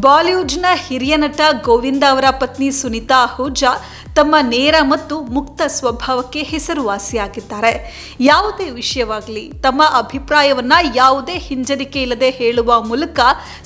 ಬಾಲಿವುಡ್ನ ಹಿರಿಯ ನಟ ಗೋವಿಂದ ಅವರ ಪತ್ನಿ ಸುನಿತಾ ಆಹುಜಾ ತಮ್ಮ ನೇರ ಮತ್ತು ಮುಕ್ತ ಸ್ವಭಾವಕ್ಕೆ ಹೆಸರುವಾಸಿಯಾಗಿದ್ದಾರೆ. ಯಾವುದೇ ವಿಷಯವಾಗಲಿ ತಮ್ಮ ಅಭಿಪ್ರಾಯವನ್ನ ಯಾವುದೇ ಹಿಂಜರಿಕೆ ಇಲ್ಲದೆ ಹೇಳುವ ಮೂಲಕ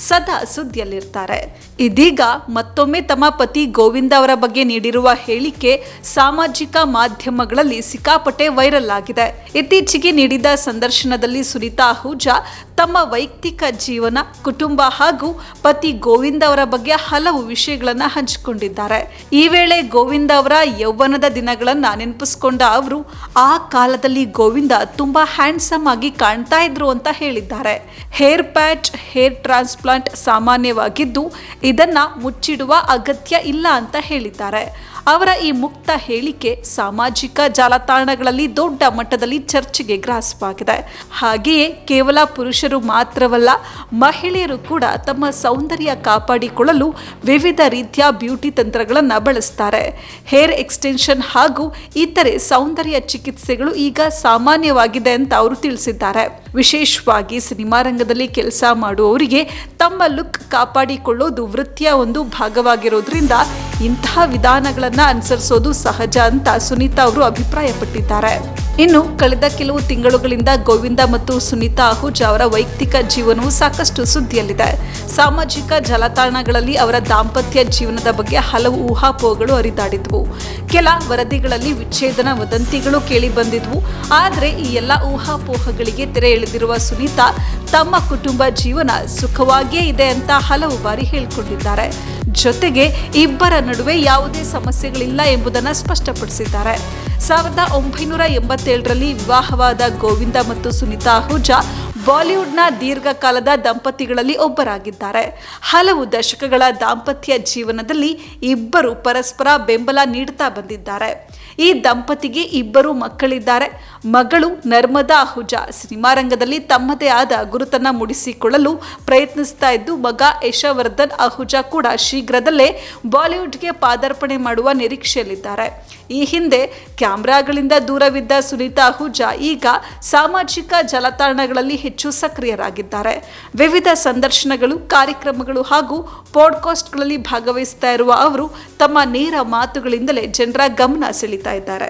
ಸದಾ ಸುದ್ದಿಯಲ್ಲಿರ್ತಾರೆ. ಇದೀಗ ಮತ್ತೊಮ್ಮೆ ತಮ್ಮ ಪತಿ ಗೋವಿಂದ ಅವರ ಬಗ್ಗೆ ನೀಡಿರುವ ಹೇಳಿಕೆ ಸಾಮಾಜಿಕ ಮಾಧ್ಯಮಗಳಲ್ಲಿ ಸಿಕ್ಕಾಪಟ್ಟೆ ವೈರಲ್ ಆಗಿದೆ. ಇತ್ತೀಚೆಗೆ ನೀಡಿದ ಸಂದರ್ಶನದಲ್ಲಿ ಸುನಿತಾ ಆಹುಜಾ ತಮ್ಮ ವೈಯಕ್ತಿಕ ಜೀವನ, ಕುಟುಂಬ ಹಾಗೂ ಪತಿ ಗೋವಿಂದ ಅವರ ಬಗ್ಗೆ ಹಲವು ವಿಷಯಗಳನ್ನ ಹಂಚಿಕೊಂಡಿದ್ದಾರೆ. ಈ ವೇಳೆ ಗೋವಿಂದ ಅವರ ಯೌವನದ ದಿನಗಳನ್ನ ನೆನಪಿಸಿಕೊಂಡ ಅವರು, ಆ ಕಾಲದಲ್ಲಿ ಗೋವಿಂದ ತುಂಬಾ ಹ್ಯಾಂಡ್ಸಮ್ ಆಗಿ ಕಾಣ್ತಾ ಇದ್ರು ಅಂತ ಹೇಳಿದ್ದಾರೆ. ಹೇರ್ ಪ್ಯಾಚ್, ಹೇರ್ ಟ್ರಾನ್ಸ್ಪ್ಲಾಂಟ್ ಸಾಮಾನ್ಯವಾಗಿದ್ದು ಇದನ್ನ ಮುಚ್ಚಿಡುವ ಅಗತ್ಯ ಇಲ್ಲ ಅಂತ ಹೇಳಿದ್ದಾರೆ. ಅವರ ಈ ಮುಕ್ತ ಹೇಳಿಕೆ ಸಾಮಾಜಿಕ ಜಾಲತಾಣಗಳಲ್ಲಿ ದೊಡ್ಡ ಮಟ್ಟದಲ್ಲಿ ಚರ್ಚೆಗೆ ಗ್ರಾಸವಾಗಿದೆ. ಹಾಗೆಯೇ ಕೇವಲ ಪುರುಷರು ಮಾತ್ರವಲ್ಲ, ಮಹಿಳೆಯರು ಕೂಡ ತಮ್ಮ ಸೌಂದರ್ಯ ಕಾಪಾಡಿಕೊಳ್ಳಲು ವಿವಿಧ ರೀತಿಯ ಬ್ಯೂಟಿ ತಂತ್ರಗಳನ್ನು ಬಳಸ್ತಾರೆ. ಹೇರ್ ಎಕ್ಸ್ಟೆನ್ಷನ್ ಹಾಗೂ ಇತರೆ ಸೌಂದರ್ಯ ಚಿಕಿತ್ಸೆಗಳು ಈಗ ಸಾಮಾನ್ಯವಾಗಿದೆ ಅಂತ ಅವರು ತಿಳಿಸಿದ್ದಾರೆ. ವಿಶೇಷವಾಗಿ ಸಿನಿಮಾ ರಂಗದಲ್ಲಿ ಕೆಲಸ ಮಾಡುವವರಿಗೆ ತಮ್ಮ ಲುಕ್ ಕಾಪಾಡಿಕೊಳ್ಳೋದು ವೃತ್ತಿಯ ಒಂದು ಭಾಗವಾಗಿರೋದ್ರಿಂದ ಇಂತಹ ವಿಧಾನಗಳನ್ನು ಅನುಸರಿಸೋದು ಸಹಜ ಅಂತ ಸುನಿತಾ ಅವರು ಅಭಿಪ್ರಾಯಪಟ್ಟಿದ್ದಾರೆ. ಇನ್ನು ಕಳೆದ ಕೆಲವು ತಿಂಗಳುಗಳಿಂದ ಗೋವಿಂದ ಮತ್ತು ಸುನಿತಾ ಆಹುಜಾ ಅವರ ವೈಯಕ್ತಿಕ ಜೀವನವು ಸಾಕಷ್ಟು ಸುದ್ದಿಯಲ್ಲಿದೆ. ಸಾಮಾಜಿಕ ಜಾಲತಾಣಗಳಲ್ಲಿ ಅವರ ದಾಂಪತ್ಯ ಜೀವನದ ಬಗ್ಗೆ ಹಲವು ಊಹಾಪೋಹಗಳು ಹರಿದಾಡಿದ್ವು. ಕೆಲ ವರದಿಗಳಲ್ಲಿ ವಿಚ್ಛೇದನ ವದಂತಿಗಳು ಕೇಳಿ ಬಂದಿದ್ವು. ಆದರೆ ಈ ಎಲ್ಲ ಊಹಾಪೋಹಗಳಿಗೆ ತೆರೆ ಎಳೆದಿರುವ ಸುನಿತಾ ತಮ್ಮ ಕುಟುಂಬ ಜೀವನ ಸುಖವಾಗಿಯೇ ಇದೆ ಅಂತ ಹಲವು ಬಾರಿ ಹೇಳಿಕೊಂಡಿದ್ದಾರೆ. ಜೊತೆಗೆ ಇಬ್ಬರ ನಡುವೆ ಯಾವುದೇ ಸಮಸ್ಯೆಗಳಿಲ್ಲ ಎಂಬುದನ್ನು ಸ್ಪಷ್ಟಪಡಿಸಿದ್ದಾರೆ. 1987ರಲ್ಲಿ ವಿವಾಹವಾದ ಗೋವಿಂದ ಮತ್ತು ಸುನಿತಾ ಆಹುಜಾ ಬಾಲಿವುಡ್ನ ದೀರ್ಘಕಾಲದ ದಂಪತಿಗಳಲ್ಲಿ ಒಬ್ಬರಾಗಿದ್ದಾರೆ. ಹಲವು ದಶಕಗಳ ದಾಂಪತ್ಯ ಜೀವನದಲ್ಲಿ ಇಬ್ಬರು ಪರಸ್ಪರ ಬೆಂಬಲ ನೀಡುತ್ತಾ ಬಂದಿದ್ದಾರೆ. ಈ ದಂಪತಿಗೆ ಇಬ್ಬರು ಮಕ್ಕಳಿದ್ದಾರೆ. ಮಗಳು ನರ್ಮದಾ ಆಹುಜಾ ಸಿನಿಮಾ ರಂಗದಲ್ಲಿ ತಮ್ಮದೇ ಆದ ಗುರುತನ್ನ ಮೂಡಿಸಿಕೊಳ್ಳಲು ಪ್ರಯತ್ನಿಸ್ತಾ ಇದ್ದು, ಮಗ ಯಶವರ್ಧನ್ ಆಹುಜಾ ಕೂಡ ಶೀಘ್ರದಲ್ಲೇ ಬಾಲಿವುಡ್ಗೆ ಪಾದಾರ್ಪಣೆ ಮಾಡುವ ನಿರೀಕ್ಷೆಯಲ್ಲಿದ್ದಾರೆ. ಈ ಹಿಂದೆ ಕ್ಯಾಮ್ರಾಗಳಿಂದ ದೂರವಿದ್ದ ಸುನಿತಾ ಆಹುಜಾ ಈಗ ಸಾಮಾಜಿಕ ಜಾಲತಾಣಗಳಲ್ಲಿ ಹೆಚ್ಚು ಸಕ್ರಿಯರಾಗಿದ್ದಾರೆ. ವಿವಿಧ ಸಂದರ್ಶನಗಳು, ಕಾರ್ಯಕ್ರಮಗಳು ಹಾಗೂ ಪಾಡ್ಕಾಸ್ಟ್ಗಳಲ್ಲಿ ಭಾಗವಹಿಸ್ತಾ ಇರುವ ಅವರು ತಮ್ಮ ನೇರ ಮಾತುಗಳಿಂದಲೇ ಜನರ ಗಮನ ಸೆಳೀತಾ ಇದ್ದಾರೆ.